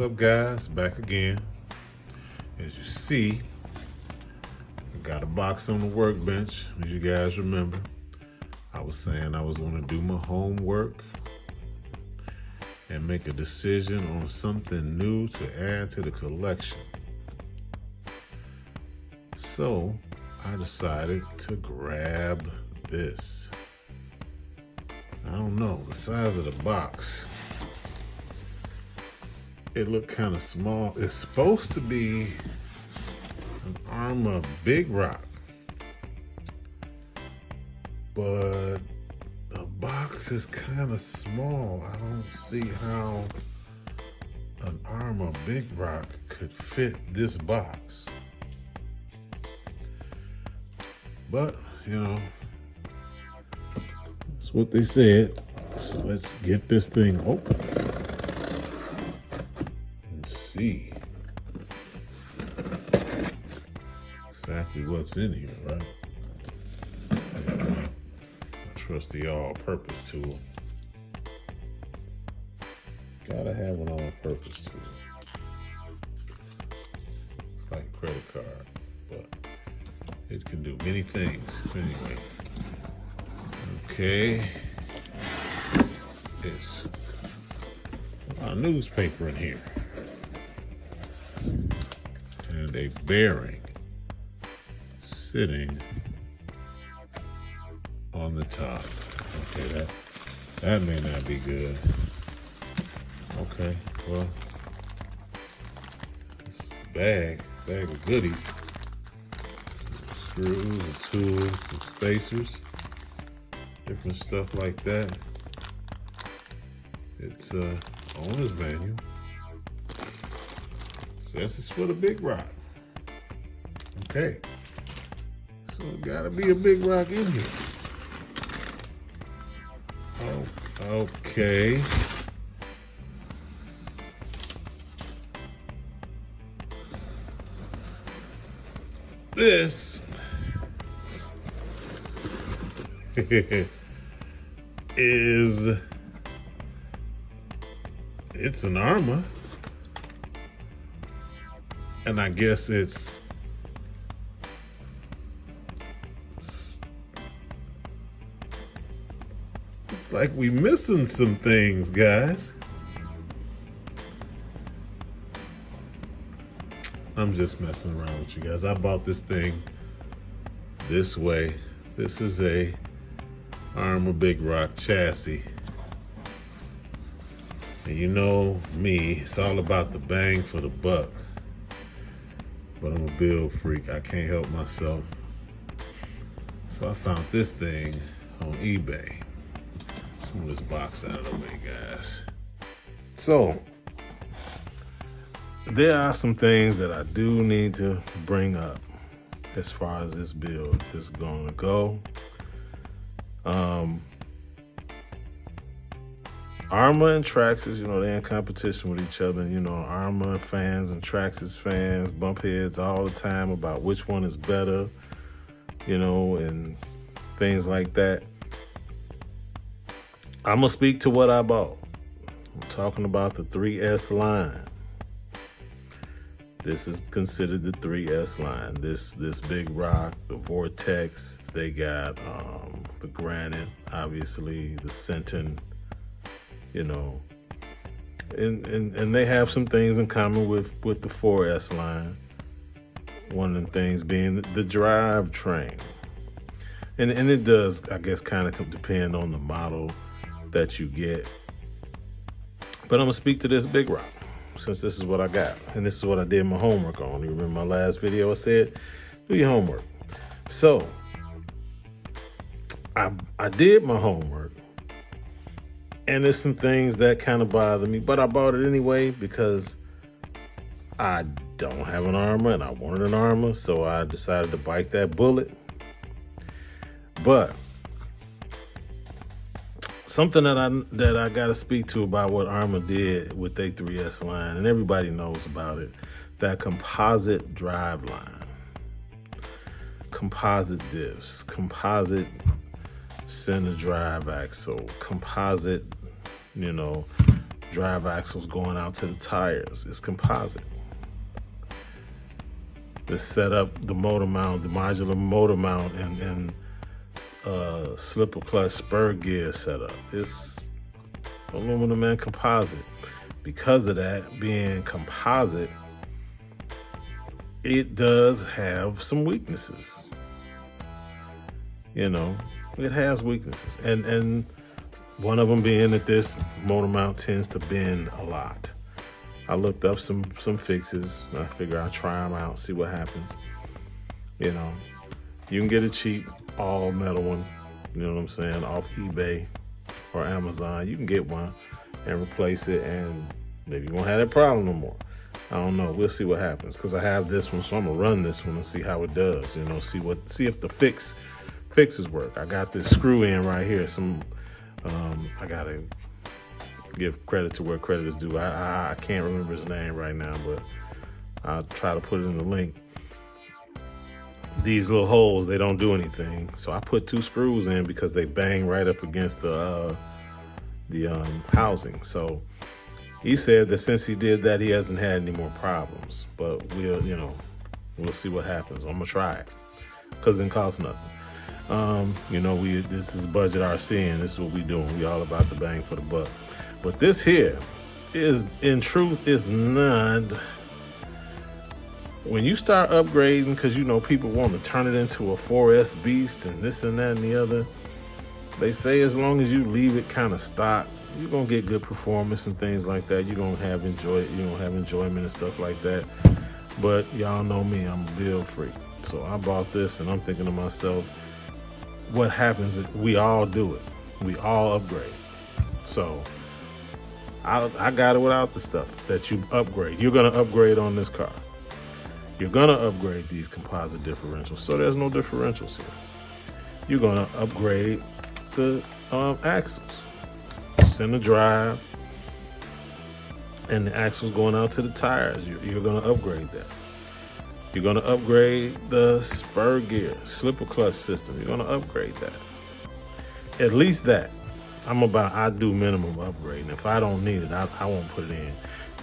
up, guys? Back again. As you see, I got a box on the workbench. As you guys remember, I was saying I was going to do my homework and make a decision on something new to add to the collection. So I decided to grab this. I don't know, the size of the box, it looked kind of small. It's supposed to be an Arrma Big Rock, but the box is kind of small. I don't see how an Arrma Big Rock could fit this box. But, you know, that's what they said. So let's get this thing open and see exactly what's in here, right? I trust the all-purpose tool. Gotta have an all-purpose tool. It's like a credit card, but it can do many things. Anyway, okay. It's a lot of newspaper in here. And a bearing sitting on the top. Okay, that may not be good. Okay, well, this is a bag of goodies. Some screws, a tool, some spacers, different stuff like that. It's owner's manual. Says it's for the Big Rock. Okay. So it gotta be a Big Rock in here. Oh, okay. This is, it's an Arrma, and I guess it's like we missing some things, guys. I'm just messing around with you guys. I bought this thing this way. This is a Arrma Big Rock chassis. And you know me, it's all about the bang for the buck. But I'm a build freak. I can't help myself. So I found this thing on eBay. Let's move this box out of the way, guys. So there are some things that I do need to bring up as far as this build is going to go. Arrma and Traxxas, you know, they're in competition with each other. You know, Arrma fans and Traxxas fans bump heads all the time about which one is better, you know, and things like that. I'm going to speak to what I bought. I'm talking about the 3S line. This is considered the 3S line. This Big Rock, the Vortex, they got the Granite, obviously, the Centon, you know, and they have some things in common with the 4S line. One of the things being the drivetrain. And it does, I guess, kind of depend on the model that you get. But I'm gonna speak to this Big Rock, since this is what I got. And this is what I did my homework on. You remember my last video, I said, do your homework. So, I did my homework. And there's some things that kind of bother me, but I bought it anyway because I don't have an Arrma and I wanted an Arrma, so I decided to bite that bullet. But something that I gotta speak to about what Arrma did with their 3S line, and everybody knows about it, that composite drive line, composite diffs, composite center drive axle, composite, you know, drive axles going out to the tires. It's composite. The setup, the motor mount, the modular motor mount, and slipper clutch spur gear setup. It's aluminum and composite. Because of that being composite, it does have some weaknesses. You know, it has weaknesses. And one of them being that this motor mount tends to bend a lot. I looked up some fixes. I figure I'll try them out, see what happens. You know, you can get a cheap all metal one, you know what I'm saying, off eBay or Amazon. You can get one and replace it, and maybe you won't have that problem no more. I don't know. We'll see what happens, because I have this one, so I'm gonna run this one and see how it does. You know, see if the fixes work. I got this screw in right here. I gotta give credit to where credit is due. I can't remember his name right now, but I'll try to put it in the link. These little holes, they don't do anything. So I put 2 screws in because they bang right up against the housing. So he said that since he did that, he hasn't had any more problems. But we'll see what happens. I'm gonna try it because it didn't cost nothing. This is budget RC, and this is what we doing. We all about the bang for the buck. But this here is, in truth, is not. When you start upgrading, because people want to turn it into a 4S beast and this and that and the other, they say as long as you leave it kind of stock, you're gonna get good performance and things like that. You're gonna have enjoyment and stuff like that. But y'all know me, I'm a build freak. So I bought this and I'm thinking to myself, what happens if we all do it? We all upgrade. So I got it without the stuff that you upgrade. You're gonna upgrade on this car. You're gonna upgrade these composite differentials. So there's no differentials here. You're gonna upgrade the axles, center drive, and the axles going out to the tires. You're gonna upgrade that. You're gonna upgrade the spur gear, slipper clutch system. You're gonna upgrade that. At least that. I do minimum upgrading. If I don't need it, I won't put it in.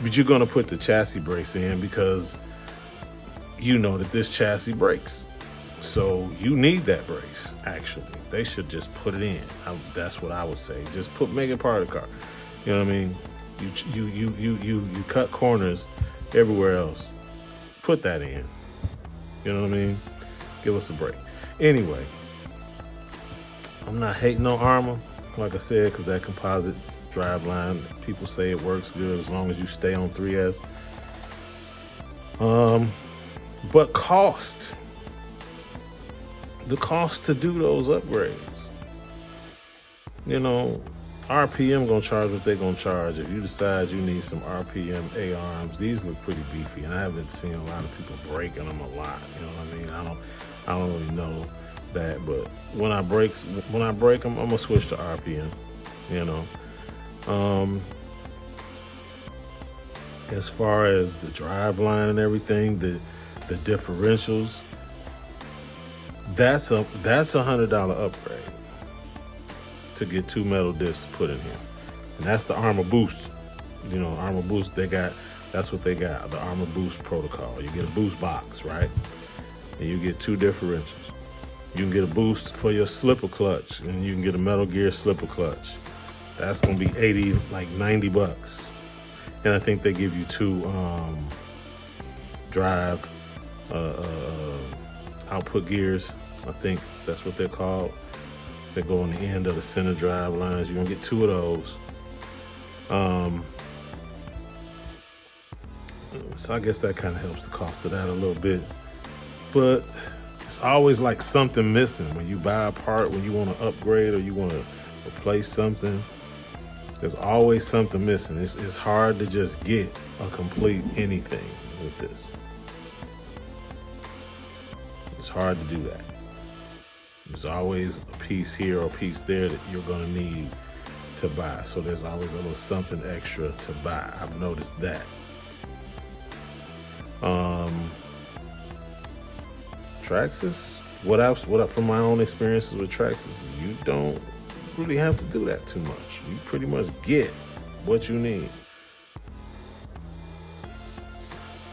But you're gonna put the chassis brakes in because you know that this chassis breaks. So you need that brace, actually. They should just put it in. That's what I would say. Just make it part of the car. You know what I mean? You cut corners everywhere else. Put that in. You know what I mean? Give us a break. Anyway, I'm not hating on Arrma, like I said, because that composite drive line, people say it works good as long as you stay on 3S. But the cost to do those upgrades. RPM gonna charge what they gonna charge. If you decide you need some RPM A-arms, these look pretty beefy, and I haven't seen a lot of people breaking them a lot. You know what I mean? I don't really know that, but when I break them, I'm gonna switch to RPM. As far as the drive line and everything, the differentials, that's a $100 upgrade to get 2 metal diffs put in here. And that's the Arrma Boost. Arrma Boost, that's what they got, the Arrma Boost protocol. You get a boost box, right? And you get 2 differentials. You can get a boost for your slipper clutch, and you can get a metal gear slipper clutch. That's gonna be $90. And I think they give you 2 drive output gears. I think that's what they're called. They go on the end of the center drive lines. You're gonna get 2 of those. So I guess that kind of helps the cost of that a little bit. But it's always like something missing when you buy a part, when you want to upgrade or you want to replace something. There's always something missing. It's hard to just get a complete anything with this. It's hard to do that. There's always a piece here or a piece there that you're gonna need to buy. So there's always a little something extra to buy. I've noticed that. Traxxas, what else? From my own experiences with Traxxas, you don't really have to do that too much. You pretty much get what you need.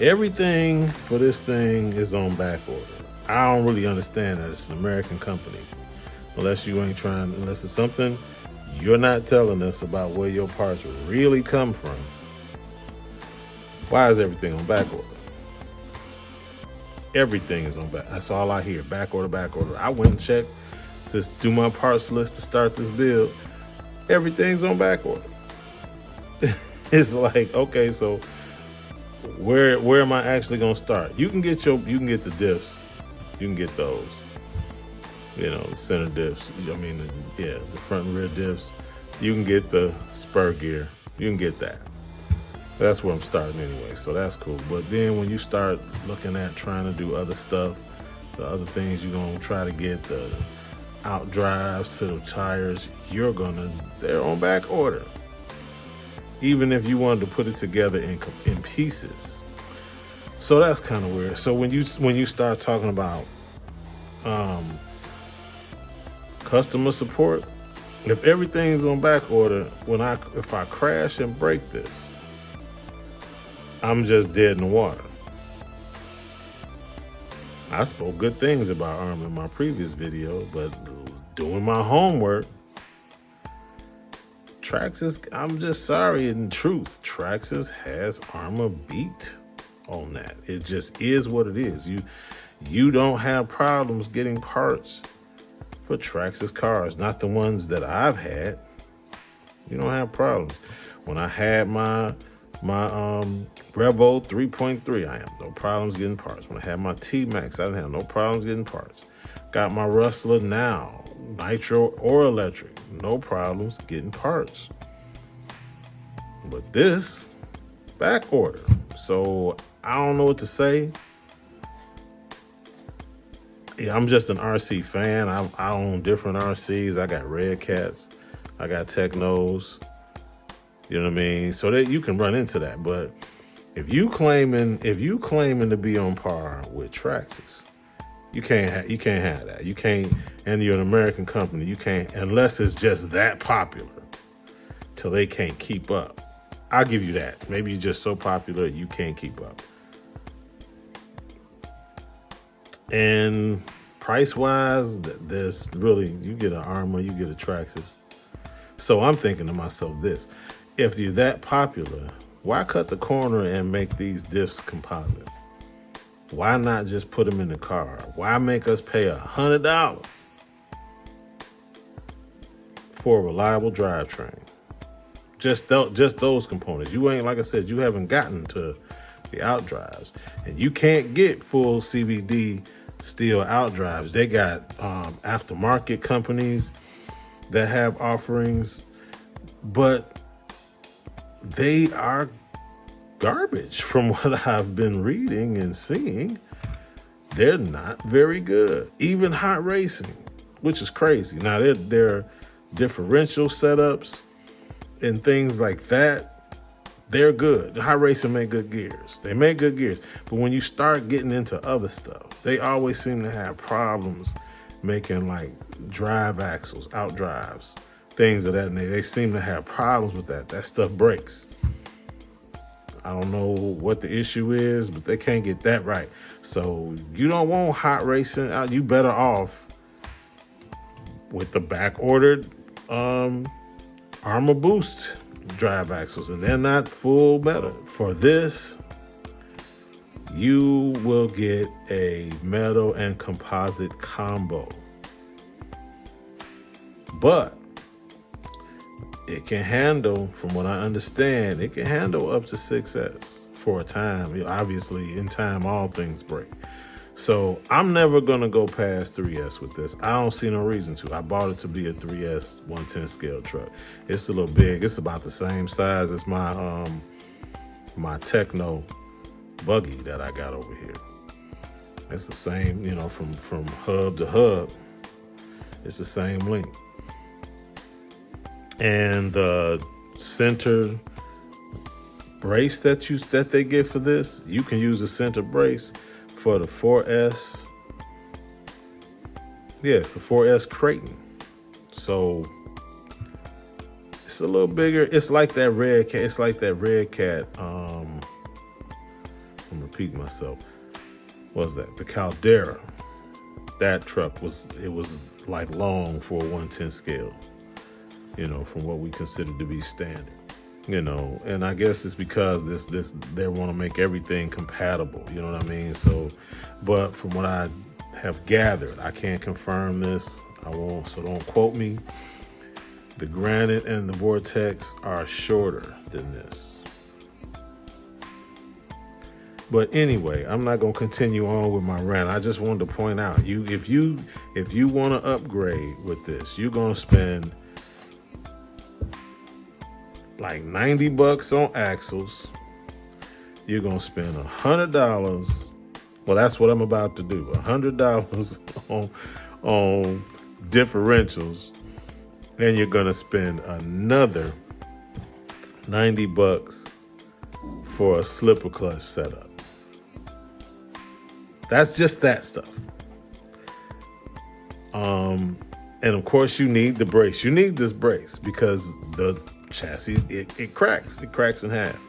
Everything for this thing is on back order. I don't really understand that. It's an American company. Unless it's something you're not telling us about where your parts really come from. Why is everything on back order? Everything is on back. That's all I hear. Back order, back order. I went and checked to do my parts list to start this build. Everything's on back order. It's like, okay, so where am I actually gonna start? You can get the diffs. You can get those. You know, the center diffs. I mean, the front and rear diffs. You can get the spur gear. You can get that. That's where I'm starting anyway, so that's cool. But then when you start looking at trying to do other stuff, the other things you're gonna try to get, the out drives to the tires, they're on back order. Even if you wanted to put it together in pieces. So that's kind of weird. So when you start talking about customer support, if everything's on back order, if I crash and break this, I'm just dead in the water. I spoke good things about Arrma in my previous video, but doing my homework, I'm just sorry, in truth, Traxxas has Arrma beat on that. It just is what it is. You don't have problems getting parts for Traxxas cars, not the ones that I've had. You don't have problems. When I had my Revo 3.3, I had no problems getting parts. When I had my T-Max, I didn't have no problems getting parts. Got my Rustler now, nitro or electric, no problems getting parts. But this, back order. So I don't know what to say. Yeah, I'm just an RC fan. I own different RCs. I got Red Cats, I got Technos. You know what I mean? So that you can run into that. But if you claiming to be on par with Traxxas, you can't have that. You can't, and you're an American company. You can't, unless it's just that popular, till they can't keep up. I'll give you that. Maybe you're just so popular you can't keep up. And price-wise, there's really, you get an Arrma, you get a Traxxas. So I'm thinking to myself this: if you're that popular, why cut the corner and make these diffs composite? Why not just put them in the car? Why make us pay $100 for a reliable drivetrain? Just those components. You ain't, like I said, you haven't gotten to the outdrives, and you can't get full CVD steel outdrives. They got aftermarket companies that have offerings, but they are garbage from what I've been reading and seeing. They're not very good. Even hot racing, which is crazy. Now they're differential setups and things like that, they're good. Hot racing make good gears. They make good gears. But when you start getting into other stuff, they always seem to have problems making like drive axles, out drives, things of that nature. They seem to have problems with that. That stuff breaks. I don't know what the issue is, but they can't get that right. So you don't want hot racing out. You better off with the back ordered Arrma Boost drive axles, and they're not full metal. For this, you will get a metal and composite combo, but it can handle, from what I understand, it can handle up to 6S for a time. Obviously, in time, all things break. So I'm never gonna go past 3S with this. I don't see no reason to. I bought it to be a 3S 110 scale truck. It's a little big. It's about the same size as my my Techno buggy that I got over here. It's the same, you know, from hub to hub. It's the same length. And the center brace that they get for this, you can use a center brace for the 4S. Yes, the 4S Creighton. So It's a little bigger. It's like that red cat. It's like that red cat. I'm repeating myself. What was that? The Caldera. That truck was like long for a 1/10 scale. From what we consider to be standard. And I guess it's because they want to make everything compatible. You know what I mean? So, but from what I have gathered, I can't confirm this. I won't. So don't quote me. The Granite and the Vortex are shorter than this. But anyway, I'm not gonna continue on with my rant. I just wanted to point out, if you want to upgrade with this, you're gonna spend like $90 on axles. You're gonna spend $100. Well, that's what I'm about to do. $100 on differentials. And you're gonna spend another $90 for a slipper clutch setup. That's just that stuff. And of course you need the brace. You need this brace because the chassis, it cracks. It cracks in half.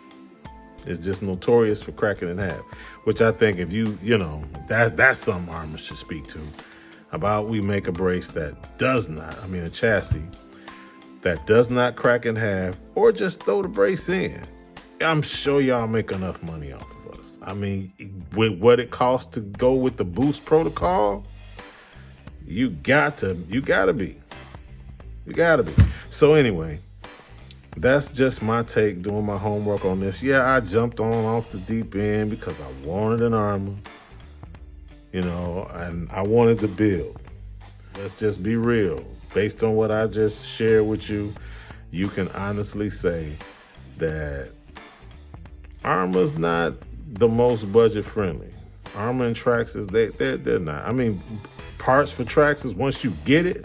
It's just notorious for cracking in half, which I think if that's something Arrma should speak to. About we make a brace that does not, a chassis that does not crack in half, or just throw the brace in. I'm sure y'all make enough money off of us. With what it costs to go with the boost protocol, you gotta be. So anyway, that's just my take, doing my homework on this. Yeah, I jumped off the deep end because I wanted an Arrma. And I wanted to build. Let's just be real. Based on what I just shared with you, you can honestly say that Arrma's not the most budget friendly. Arrma and Traxxas, they're not. Parts for Traxxas, once you get it,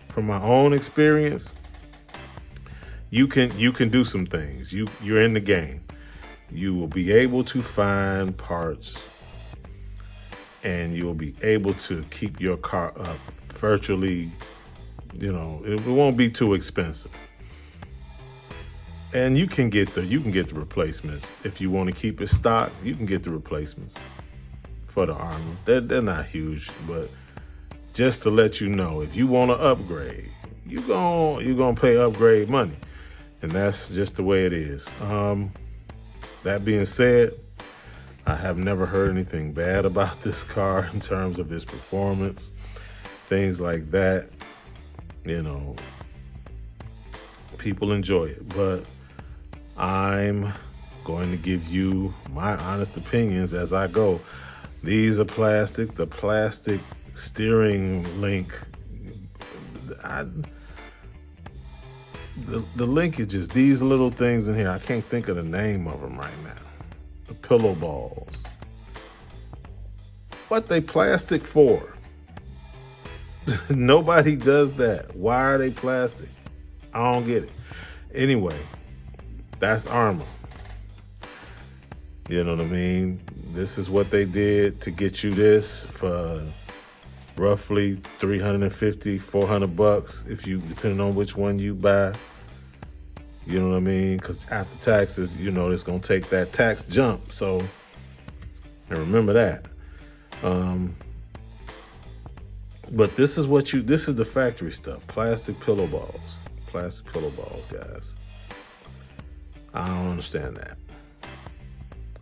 from my own experience, you can do some things. You're in the game. You will be able to find parts, and you'll be able to keep your car up virtually, it won't be too expensive. And you can get the replacements. If you want to keep it stock, you can get the replacements for the Arrma. They're not huge, but just to let you know, if you want to upgrade, you're gonna pay upgrade money. And that's just the way it is. That being said, I have never heard anything bad about this car in terms of its performance, things like that. People enjoy it, but I'm going to give you my honest opinions as I go. These are plastic. The plastic steering link, the linkages, these little things in here, I can't think of the name of them right now. The pillow balls. What they plastic for? Nobody does that. Why are they plastic? I don't get it. Anyway, that's Arrma. You know what I mean? This is what they did to get you this for roughly $350, $400 if you, depending on which one you buy. You know what I mean? Because after taxes, it's going to take that tax jump. So, and remember that. But this is the factory stuff. Plastic pillow balls. Plastic pillow balls, guys. I don't understand that.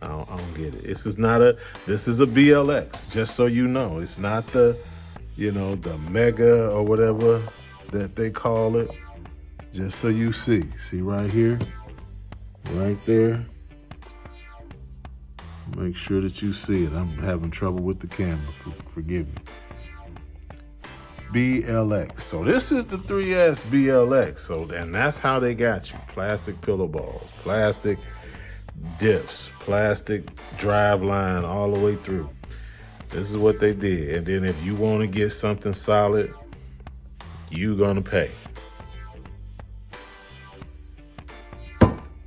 I don't get it. This is a BLX, just so you know. It's not the mega or whatever that they call it. Just so you see. See right here? Right there? Make sure that you see it. I'm having trouble with the camera. Forgive me. BLX. So this is the 3S BLX. So, and that's how they got you. Plastic pillow balls, plastic dips, plastic drive line all the way through. This is what they did. And then if you want to get something solid, you're going to pay.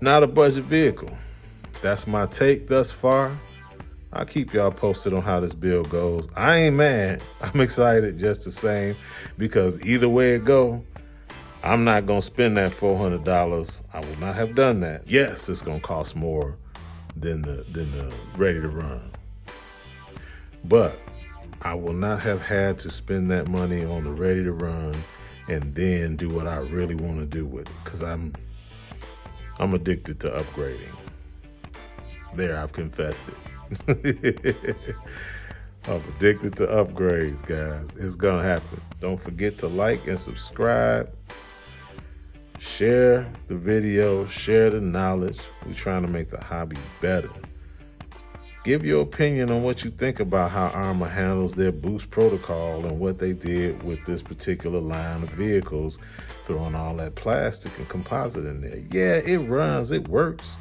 Not a budget vehicle. That's my take thus far. I'll keep y'all posted on how this build goes. I ain't mad. I'm excited just the same, because either way it go, I'm not going to spend that $400. I will not have done that. Yes, it's going to cost more than the ready to run. But I will not have had to spend that money on the ready to run and then do what I really want to do with it, because I'm addicted to upgrading. There, I've confessed it. I'm addicted to upgrades, guys. It's gonna happen. Don't forget to like and subscribe. Share the video, share the knowledge. We're trying to make the hobby better. Give your opinion on what you think about how Arrma handles their boost protocol and what they did with this particular line of vehicles, throwing all that plastic and composite in there. Yeah, it runs, it works.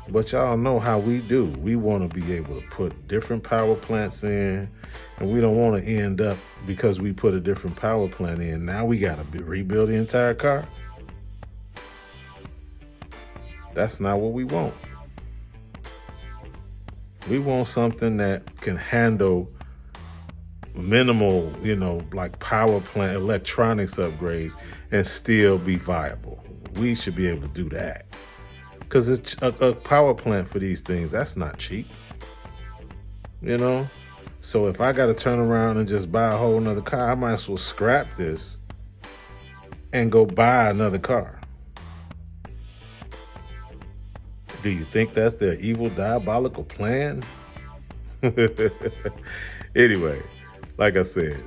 But y'all know how we do. We want to be able to put different power plants in, and we don't want to end up, because we put a different power plant in, now we got to rebuild the entire car. That's not what we want. We want something that can handle minimal, like power plant electronics upgrades and still be viable. We should be able to do that. Because it's a power plant for these things, that's not cheap. So if I got to turn around and just buy a whole nother car, I might as well scrap this and go buy another car. Do you think that's their evil, diabolical plan? Anyway, like I said,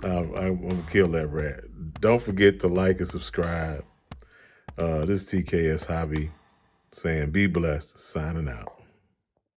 I'm going to kill that rat. Don't forget to like and subscribe. This is TKS Hobby saying be blessed, signing out.